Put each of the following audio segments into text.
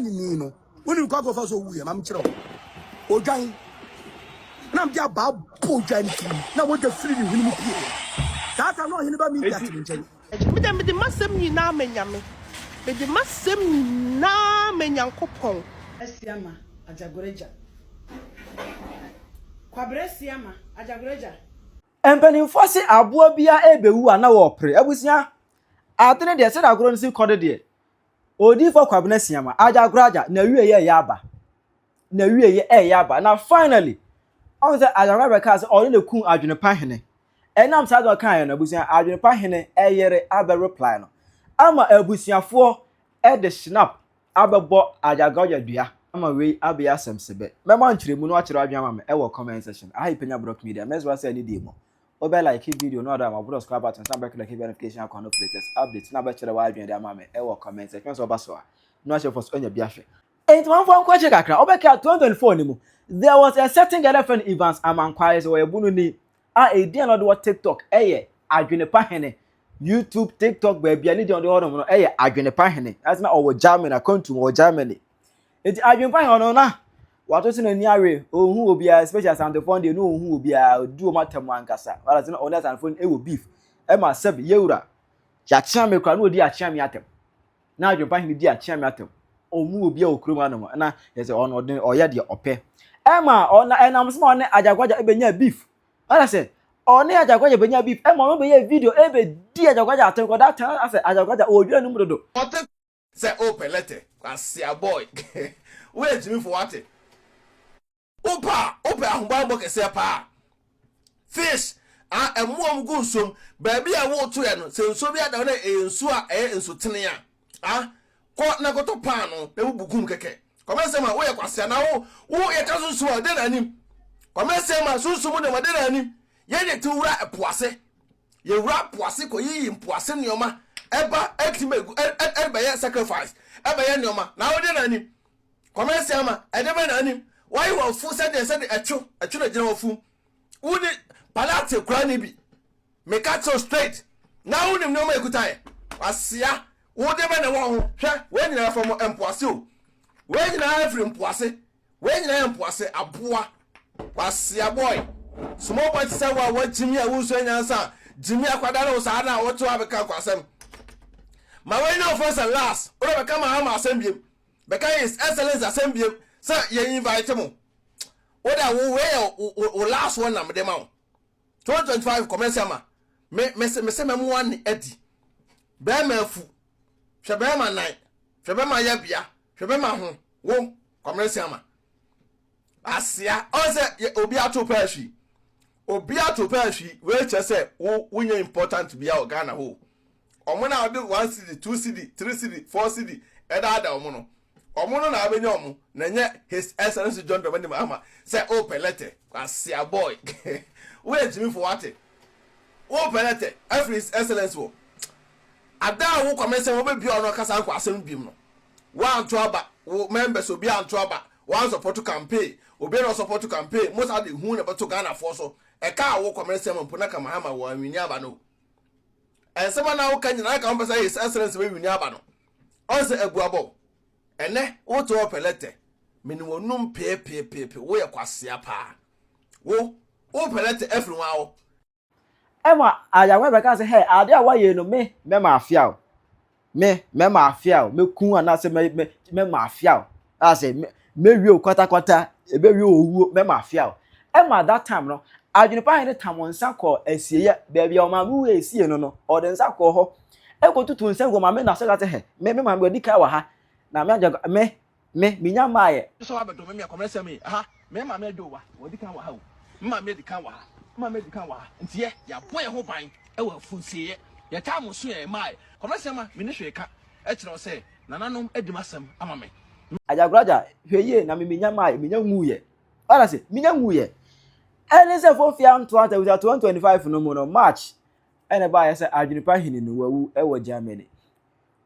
ni no woni ko go fa so wu ye mam kire o dwan na mbia ba bo dwan ti na wo da free ni hunu pie tata no hinu ba mi ya ti nchen me de masem ni na menyame me de masem ni na menyankopon Asiama Ajagurajah Kwabre Asiama Ajagurajah Empanimfo se aboa bia ebewu ana wo pre abusia atene de se da agoro nsi kode de odi fo kwabena Asiama Ajagurajah na wiye ye aba na wiye ye aba na finally on say Ajagurajah ka se o le kun Adwenepahene enam sa do kan na abusia Adwenepahene eyere aba reply no ama abusiafo de snap abebo Ajagurajah dua ama we abia Asɛm sebe mema nkyeremu no akere adwan ama me e wo comment section ahi Penyah block media meswa say ni demo obe like video no other my bro subscribe button stand back like notification icon no latest update na be chere wa adwan de ama me e wo comment section so baso a no share for onya bia hwe enti man fo nkwache kakra obeka 2024 ni mu there was a certain girlfriend events amankwai so we bunu ni a edian no de TikTok Adwenepahene YouTube TikTok baby ani de on no Adwenepahene as na owo Germany account to Germany enti Adwenepahene no na wato se na ni awe ohun obi a special sound phone de no ohun obi a du o matam ankasa wala se na on sound phone e wo beef e ma seb yewura ya chia me kwa no odi a chia me atem na Adwenepahene di a chia me atem omu obi a okrom anam na ye se on odin oye de ope e ma ona enam se ma on Ajagurajah ebenya beef wala se on Ajagurajah benya beef e ma no be ye video e be di Ajagurajah atem ko that time ase Ajagurajah o dwira num dodo ote se open letter kwasia boy wait me for what opa ahumba bo kese pa fish emuom gunsom baby a wo to ye no se nso bia da na ensu a ensu tene a ko na goto pa no na bugum keke komense ma wo ye kwasia na wo ye ka sunsu a de na nim komense ma sunsu mu de ma de na nim ye de tuwura epoase ye wura poase ko yi mpoase nioma eba ekimegu eba ye sacrifice eba ye nioma na wo de na nim komense ma ede be na nim why you fu said they said atwo na gina fu woni palate kura ni bi make it so straight now woni no ma ekutai asia wo de be na wo ho hwe we nyina from empoase o we nyina from empoase we nyina empoase aboa asia boy small boy say wa jimi a wo so nyansa jimi akwada na wo sa na wo to abeka kwasem ma we no first and last o be kama ha ma asem biem be kai is excellence asem biem say you invite mo oda wo we last one na me dem ma 2025 commercial ma me say me mo one edi be ma fu hwe be ma nine hwe be ma ya bia hwe be ma ho wo commercial ma asia o say obi ato pahwi we che say wo nya important bia o Ghana ho omo na do 1 city 2 city 3 city 4 city eda omo no omo na abenya omo na nya his excellence John Domani Mahama say o pelete kwasia boy wait me for what o pelete every his excellence wo ada wo komese wo be bi ono kasa kwa asem bim no one to aba wo members obi an to aba one support campaign obi no support campaign most of the hu na beto Ghana for so e ka wo komese mo na ka Mahama wo anwini aba no ensema na wo kanyina ka mo say his excellence we wini aba no on say ebuabo ene wo to pelete meni wonum pe wo ye kwasia pa wo pelete everyone wo ema Ajagurajah ka se hey ade a waye no me mafia o me mafia o me kun ana se me mafia o ase me wi o kwata ebe wi owu me mafia o ema that time no Adwenepahene tamonsa ko asieye baabi o ma mu esie no o de nsa ko ho ekotutu nsa go ma me na se ka se he me ma me di ka wa ha na me minya maaye so abedo me commercial me ha me ma me do wa wo di kan wa ha o ma me di kan wa ntie ya boy ho ban e wa funsie ya ta mo so e maaye commercial ma me ni hwe ka e kire o se nananom edimasem ama me Ajagurajah hweye na me minya maaye minya nwuye ala se minya nwuye ene se fo fia nto ata 2025 no mo no March ene ba ya se Adwenepahene no wawu e wo Germany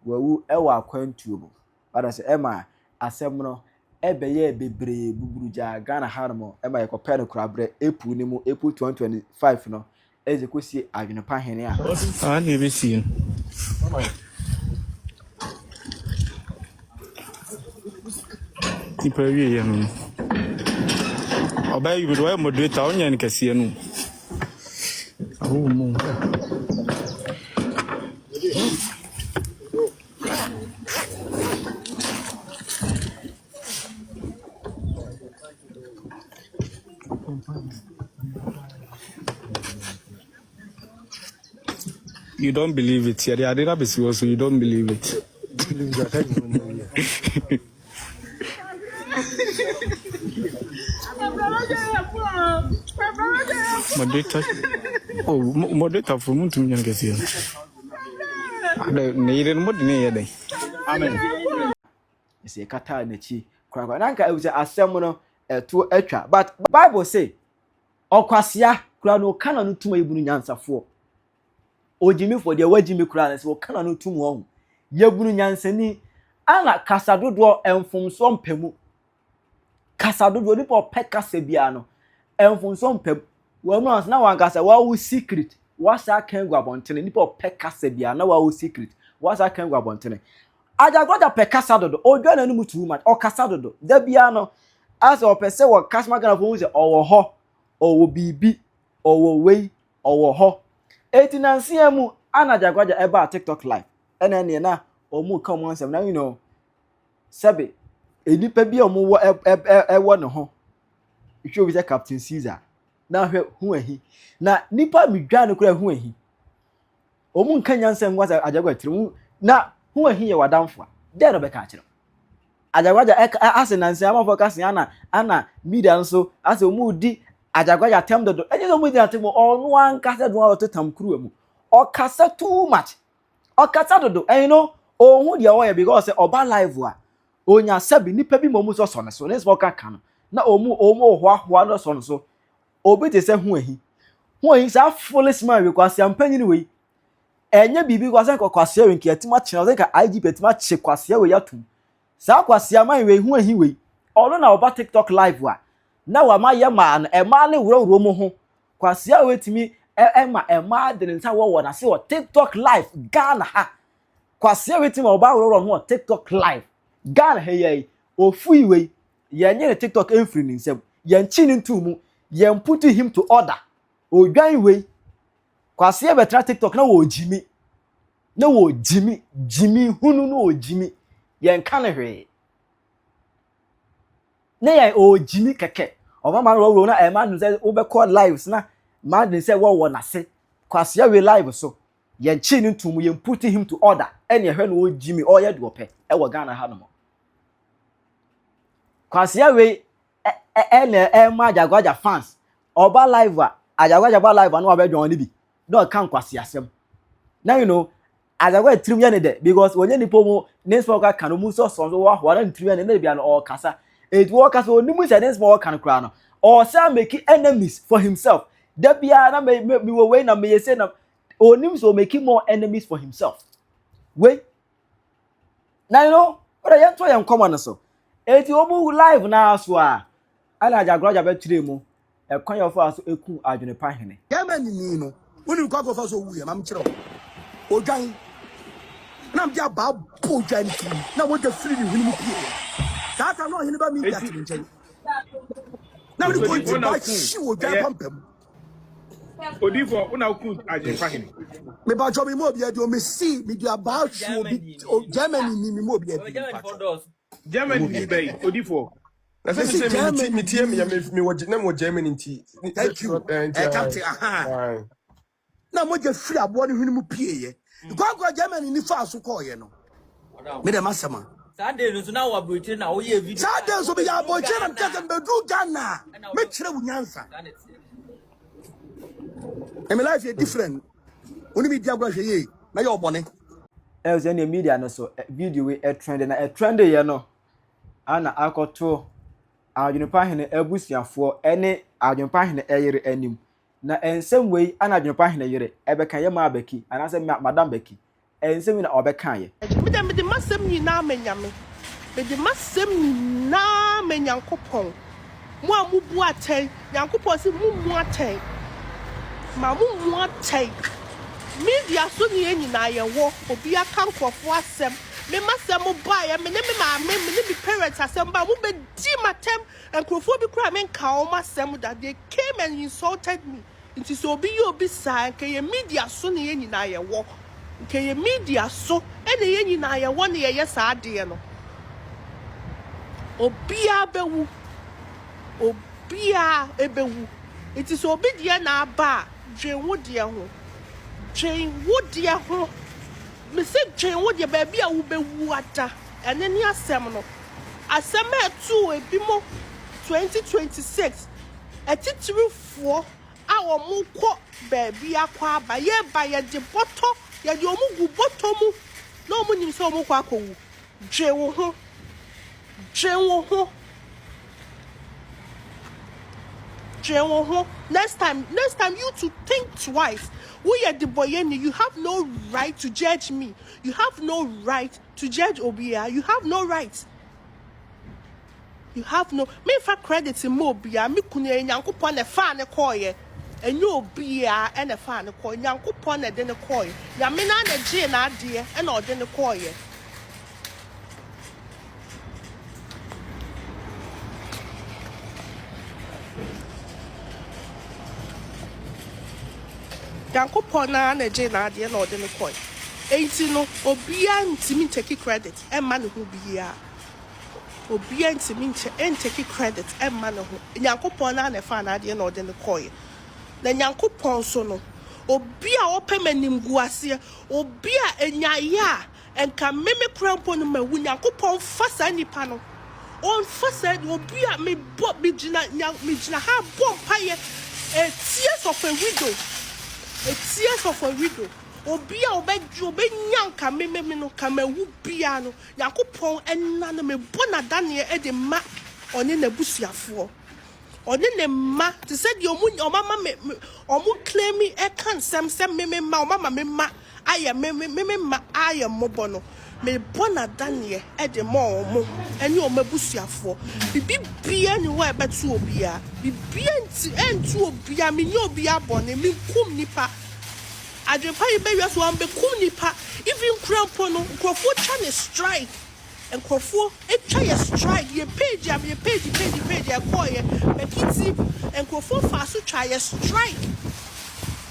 wawu e wo akwantuo bo ala se ema Asɛm no ebeye bebre buburuja Ghana harmo ema ye kopɛ no krabre epu ni mu epu 2025 no ezekosi Adwenepahene a na ebe si nipa wie ye no obey you do moderator onya ni kase no mu You don't believe it. Yeah, they are so you don't believe it. Moderator. Oh, moderator for me to me get here. Need more than day. Amen. You see, kata na chi. Kwa nanka e say asɛm no to atwa. But Bible say okwasia kura no kana no tuma ebunu nyansafo. Ojimi for the wajimi kura na say okana no tumu ho. Yebunu nyansani ana kasadodo emfomso mpemu. Kasadodo nipa opɛ kasa bia no emfomso mpem. Wa mu na wankasa wa wo secret. Wasa kan gwabɔntene nipa opɛ kasa bia na wa wo secret. Wasa kan gwabɔntene. Ajagurajah pe kasa dodo odwa na numu too much o kasa dodo da bia no as o pe se wo kasma gana fo se owo ho owo bibi owo wei owo ho etinansia mu ana Ajagurajah eba TikTok live ena ne na o mu ka mo ansem na you know sabe enipa bia o mu wo ewo ne ho itwe bi se Captain Caesar na hwe hu ahi na nipa midwa ne kura hu ahi o mu nka nyansem ngwa Ajagurajah tirim na who he ye wadamfo de no be ka kire Ajagurajah ase nanse amafo ka se ana media nso ase mu di Ajagurajah tem dodo enye so mu di atem onu anka se do otetam kuru mu o kasa too much o kasa dodo you know ohun de o ye because oba live a onya sabi nipa bi momu so ne so ne so ka no na omu hoahoa no so obi te se hu ahi sa foolish man we kwase ampanyi ni we enye bibi kwase kwase we nki atima chena ze ka IGP atima che kwase we yatum sa kwase aman we hu ahi we ono na oba TikTok live a na wa ma ye ma no e ma le wuro mo ho kwase we timi e ma de nta wo na se o TikTok live Ghana ha kwase we timi oba wuro ho TikTok live Ghana he ye ofui we ye nye TikTok enfri ni nsem ye nchi ni ntumu ye put him to order odwan we kwase betra TikTok na wo jimi hunu no ojimi ye nka ne hwe na ye ojimi keke oba man ro na e man say wo be call lives na man say wo na se kwase we live so ye nchi ni ntumu ye put him to order ene hwe no ojimi o ye de ope e wo Ghana ha no mo kwase we ma Ajagurajah fans oba live a Ajagurajah ba live na wa be dwon ni bi no kan kwase asem now you know Ajagurajah trim ya ne de because onye nipo mu ne smoke kan mu so wa ho na trim ya ne bia no o kasa it wo kasa onimu se ne smoke kan kra no or say make enemies for himself da bia na me wo we na me yese na onim so make more enemies for himself we now you know what ya to ya nkoma no so eti omu live na so a ala Ajagurajah be tire mu e kwan yo fa so eku Adwenepahene Germany ni no woni kwa go fa so wuye mam kire odwan na mja ba bodwan ti na wo de free ni hunu pie tata no hene ba mi ta ti nchen na we go to ba shi odwan pampam Odifo una ku Ajagurajah me ba jo mi mo bia de o me see me do about you bi Germany ni me mo bia bi Germany ni bay Odifo na se me tie me wo Germany nti thank you captain aha na mo je free abo ni hunu pie ye kwa Germany ni fa so call ye no me dem asema Sunday no so na wa broche na wo ye video Sunday so be ya broche na mtete mbedu Ghana me kire wunyansa my life is different oni bi Ajagurajah ye na ye obone e say na media no so video we trend ye no ana akoto Adwenepahene abusuafo ene Adwenepahene eyere anim na ensem wei ana Adwenepahene yere ebeka ye ma beki ana se madam beki ensem na obeka ye me de masem nyina menyame me de masem nyina menyankopon mo amubu aten yankopon se mu aten ma mu aten media so ni nyina ye wo obi aka nkofo asem me masem buy me me parents asem ba wo be di matem and crofo cry men ka o masem that they came and insulted me. It is obi sa nke ye media so ne ye nyina ye wo. Nke ye media so e ne ye nyina ye wo ne ye sa ade no. Obia bewu. Obia ebewu. It is obi de na aba dwen wo de ho. Dwen wo de ho. Me say dwen wo de ba bia wo bewu ata. Ene ni asem no. Asem etu ebimo 2026. Etitirifuo a omu kɔ baabi akɔ aba ye ba ye de bɔtɔ ye de omu gu bɔtɔ mu na omu nim sɛ omu kɔ akɔwu dwe wo ho next time you to think twice. We are the boy, you have no right to judge me. You have no right to judge Obia. You have no right. You have no me for credit in Mobia, me kunya nyankopon e fa ne koye. Enyo Obia e ne fa ne koye. Nyankopon e de ne koye. Ya me na na je na ade e na ode ne koye. Nyankopon na je na ade e na ode ne koye. Enti no Obia ntimi take credit e ma ne ho bia. Obia ntimi take credit e ma ne ho. Nyankopon na fa na ade e na ode ne koye. Na Nyankopon so no Obia opemanim guase Obia enyaya enka meme krampo no mawu Nyankopon fasa nipa no on fasa Obia me bob me gina ha bom paye tears of a widow Obia obenyanka meme no kamawu bia no Nyankopon enna no me bona dane e de ma one na busuafo Oni ne ma te said your mama me claim me e can sem me ma o mama me ma aye me ma aye mobono me bona danie e de mo eni o mabusuafo bibi bia ni wa betu obia bibi entu obia me nyo obia bone me kum nipa Adwenepahene you be so am be kum nipa even crampo no crofo chane strike and crofo e try a strike ye page e call ye mekiti and crofo fa so try a strike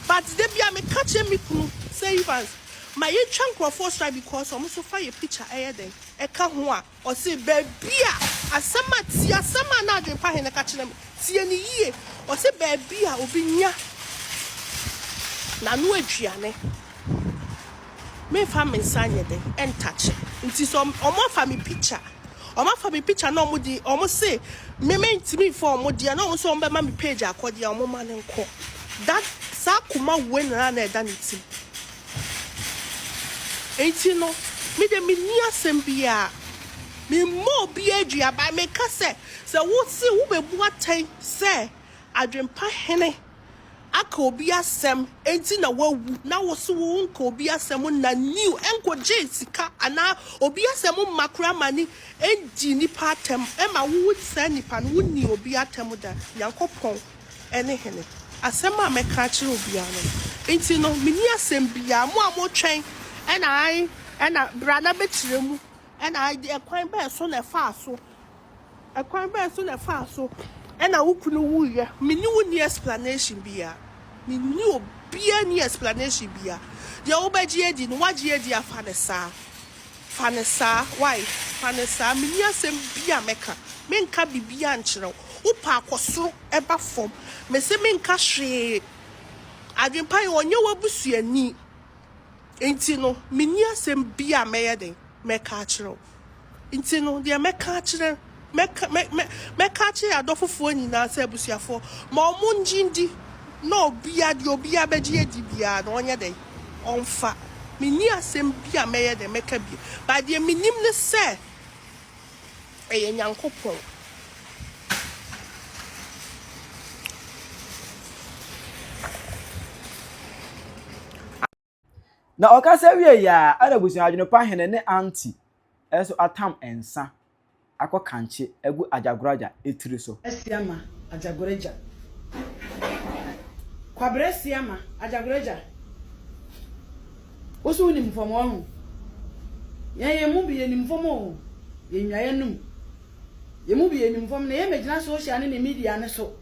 but they be am catch me kunu say Evans my ye chan crofo strike because almost fire picture e den e ka ho a o say baby a asama na Adwenepahene catch them tie ni yie o say baby a obi nya na no aduane me fa me sanye den and touch nti so omo fa me picture no mo di omo say me ntimi for omo dia no so omo be ma me page akodi omo ma ne nko that sakuma we na e da nti enti no me de me ni asem bia me mo bia adua ba me ka se wo si wo be bu atai se Adwenepahene aka obi asem enti na wawu na wo so wo nka obi asem na new enko jesika ana obi asem makura mani enji nipa atem e ma wo sa nipa no ni obi atem da Nyankopon ene hene asem a meka kire obi ano enti no mini asem bia mo amotwen ena brana betire mu ena ai de ekwan ba so na fa so ena wukunu wuye mini wuni explanation bia ni obia ni explanation bia de obaji edi no waji edi afanesa why fanesa mini asem bia meka menka bibia nkyerɛ upa akosoro eba fom me se menka hwe Adwenepahene onye wabusuani enti no mini asem bia meyɛ den meka kyerɛ enti no de meka kyerɛ meka kyerɛ adɔfofoɔ nyinaa sɛ abusuafoɔ ma ɔmo njindi no obia beji edi bia no onye den onfa mini asem bia meyɛ den meka bi ba de minim ne sɛ eye Nyankopon na okasa wie ya ana busuan Adwenepahene ne auntie eso atam ensa akọ kanche egu Ajagurajah etiri so Esiama Ajagurajah Kwabre Siama Ajagurajah Osu ni mfomo hu ye mu bi enimfom o ye nwaye num ye mu bi enimfom na ye megina social ne media ne so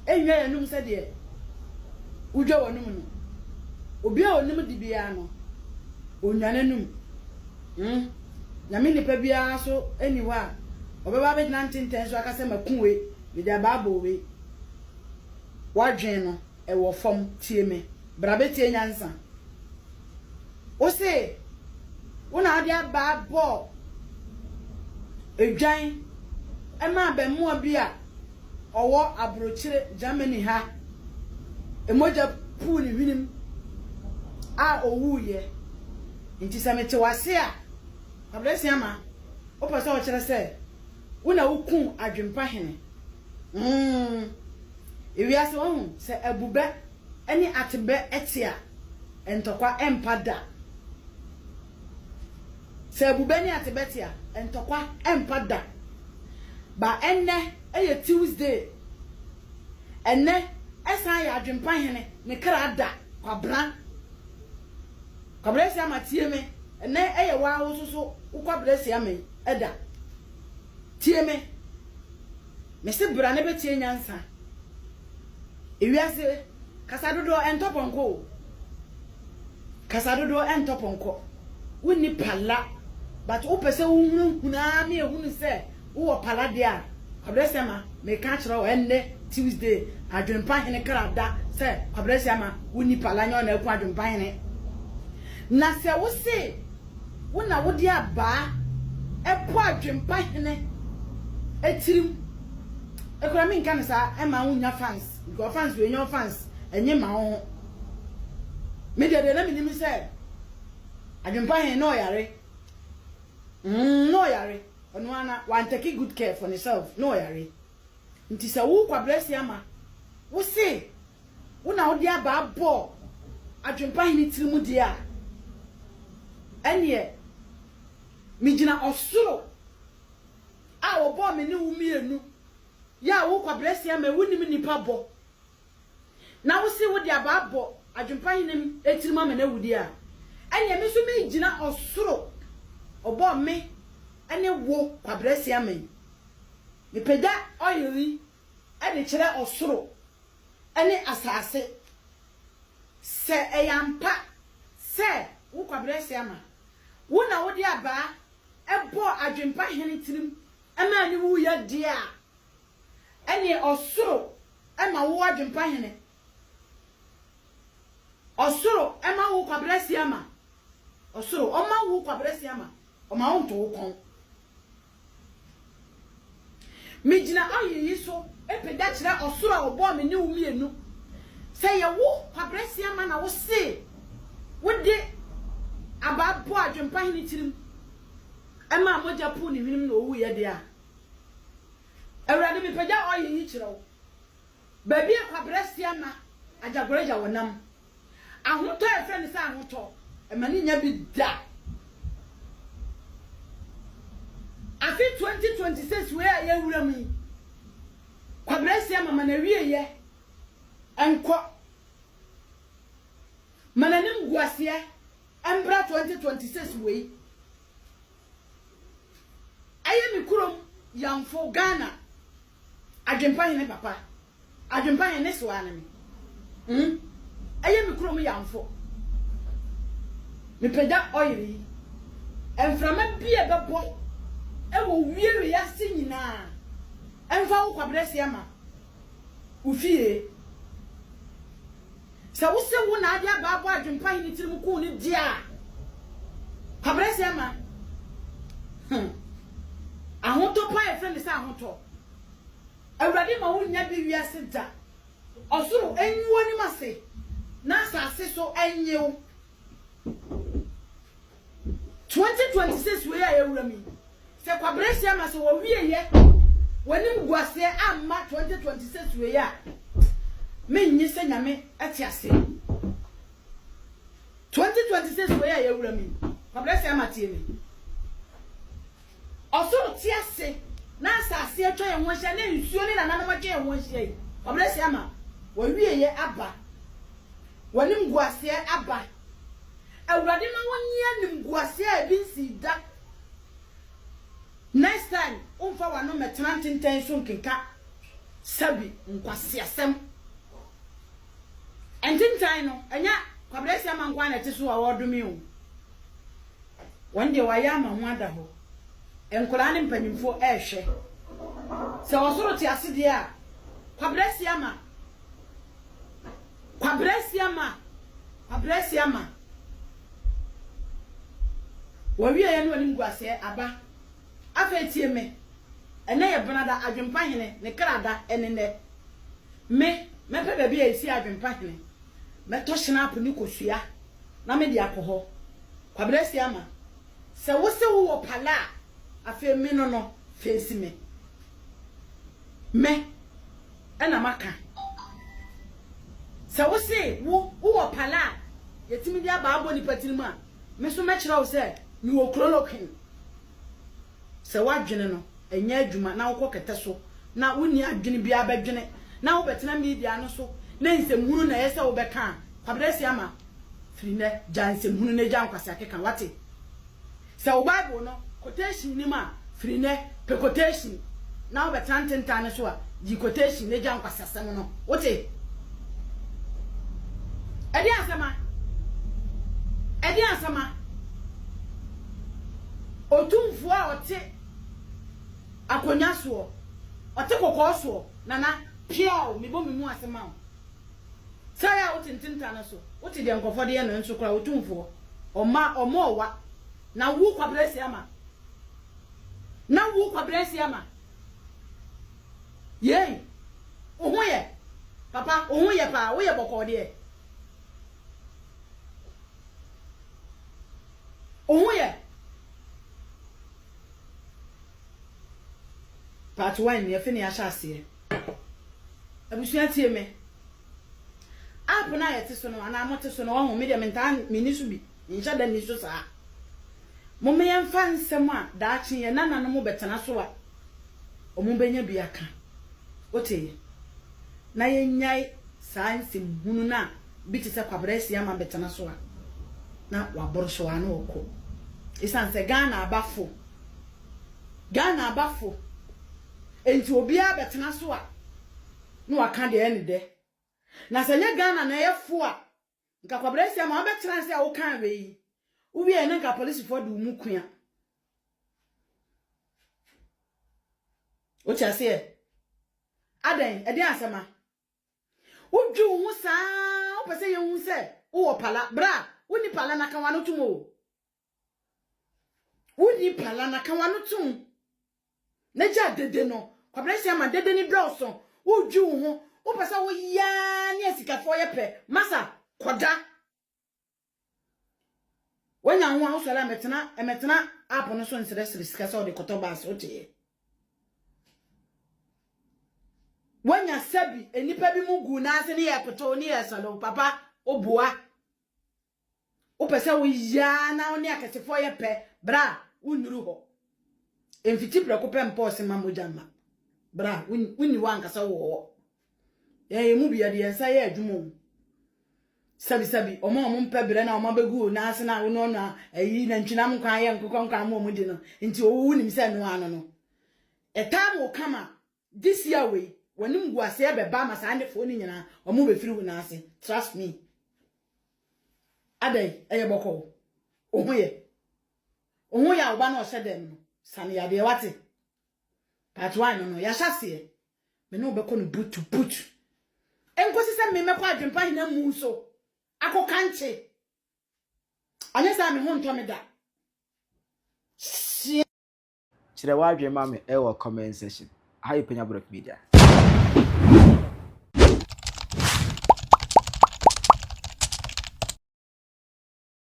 enwaye num se de udwa wonum no obi a onum di bia no onwane num na me nipa bia so eniwa obeba be 1910 so akase makunwe me dia baabo we wadwen no e wo fom tie me bra be tie nyansa o se una dia baabo edwan e ma be mo bia owo abrochire Germany ha emoja pool winim a owuye nti samete wase a ablesi ama o pese o kire se una ukun Adwenepahene ewiase ohun se abube eni atebe etia entokwa empada se abube ni atebe etia entokwa empada ba enne eye Tuesday enne esan ya Adwenepahene ne krada kwabra kabresi ama tie me enne eye wa wososo ukwabresi ama eda tie me se bra ne betie nyansa ewiase kasadodo entoponko woni pala but wo pese wo huna me ehunu se wo pala dia kabresi ama me ka kire wo enne Tuesday Adwenepahene krada se kabresi ama woni pala nyo na ku Adwenepahene na se wo se wo na wo dia ba epo Adwenepahene etirim ekura mi nkan sa e ma wunya fans because fans we nyo fans enye ma ho me de na mi ni se Adwenepahene no yare no yare ono ana wan take good care for yourself no yare nti se wo kwabresi ama wo se wo na wo dia ba bo Adwenepahene tirimu dia enie mi gina osuro a wo bo me ni wo mienu ya wo kwabresi ama woni mi nipa bo na wo se wo dia ba bo Adwenepahene etirimu ama na wudi a enie mi so mi gina osuro obo me ene wo kwabresi ama mi peda oyiri ene kire osuro ene asase se eyampa se wo kwabresi ama wo na wo dia ba ebo Adwenepahene tirim ema ni wo ya dia ene osuro ema wo Adwenepahene osuro ema wo kwabresi ama osuro oma wo kwabresi ama oma wonto wo kon mijina ayi so epeda kire osuro obo me ni wo mienu se ye wo kwabresi ama na wo se wo de ababo Adwenepahene tirim ema moja pu ni hwinim na owu ye de a awurade mi pagya oyi kire ba bi kwabresi ama Ajagurajah wonam ahoto efe ni sa ahoto emani nya bi da afi 2026 we aye wura mi kwabresi ama mana wie ye enko mana nim guase embra 2026 we aye mi kurom yamfo Ghana Adwenepahene papa Adwenepahene so anami aye mi kurom yamfo mi peda oyiri enframa bia bebo ewo wiere ya sinyina enfa wo kwabresi ama ufie sa wo se wo na dia ba bo Adwenepahene tirim ku ni dia kwabresi ama ahoto pa e friend sa ahoto awurade ma wo nya bi wiase da osoro enwo ni mase na asase so enyew 2026 we ya ewura mi se kwabresi ama se wo wie ye wonim guase amma 2026 we ya menyi se nyame atiase 2026 we ya ewura mi kwabresi ama tie mi osoro tiase na asase atwa ye ho hye na nsuo ni nananom atwa ye ho hye kwabresi ama wo wie ye aba wonim guase aba awurade ma wonya nimguase a bi nsi da next time umfa wano metena ntenten so nkenka sabi nkwase asem entintan no enya kwabresi ama nkwa na ti so a wodumi o wonde waya ama ho ada ho enkola ne mpanyimfo ehwe se osoro ti asede a kwabresi ama wawie ya no nim guase aba afetie me ene ye benada Adwenepahene ne krada enene me pe bia esi Adwenepahene me to snap ni kosua na me dia koho kwabresi ama se wo se wo pala afe me no fensi me ena maka se wo se wo pala yetimi dia ba abo ni patirimu a me so me kira wo se mi wo krolokin se wadwene no enya adwuma na wo kete so na woni adwene bia abadwene na wo betena media no so na nsɛmhunu na yɛsɛ wo bɛka kwabresi ama firi ne jansɛmhunu ne jankwase akeka wate sɛ wo bible no quotation ni ma firi ne pe quotation na wo betena ntenta ne so a yi quotation ne jankwase asɛm no wote ɛdi asama otumfu a ote akonya so ote kokko so nana piao mi bo mi mu asema o saya otintinta na so oti de nkofo de no nso kra otumfu owa na wu kwabresi ama ye ohun ye papa ohun ye pa wo ye boko de ohun ye part 1 ye fini ahase abusua tie me apuna yete so no ana mote so no ho me de mentan minisu bi nja da nisu sa mo me yemfa nsem a daachi ye nana no mo betena so a omo benya bi aka ote na ye nyai saa nsem hunu na bi te se kwabresi ama betena so a na waboro so ana okọ isanse Ghana abafo enti obi a betena so a no waka de ene de na se nye Ghana na yefo a nka kwabresi ama obetena se a wo kan we ubi ene nka police for du mu kua o cha se adan ede asema udwu hu saa o pese ye hu se wo pala bra woni pala na kan wano tumo woni pala na kan wano tum na ja dede no kwabresi ama dede ni browson udwu hu o pese wo ya ni asikafo ye pe masa koda wanya ho a usala emetena apo no so nsere sika so de kotoba so te wanya sabi enipa bi mugu na ase ne yekoto ne yesalo papa obua o pese wo ya na oni akesefo ye pe bra unuru ho emfiti preko pe mpose mamojama bra unni wanka sa wo mu bia de ensa ye adwumo sabi omo mpa bere na omo begu na ase na no na ayi na ntwinam kwan ye nkokon kan mo di no nti owu nim se no ano no etam o kama this year we wonim guase e beba ma sa ndefo ni nyina omo be firi na ase trust me adai eye boko ohun ye oba na o sedem no sane ya de wate part 1 no ya hyase me no be ko no butu enkosi se me mekwa Adwenepahene mu so akokanche anyesa me ho nto me da Chire wa adwen ma me e wo comment section. How you Penyah Media.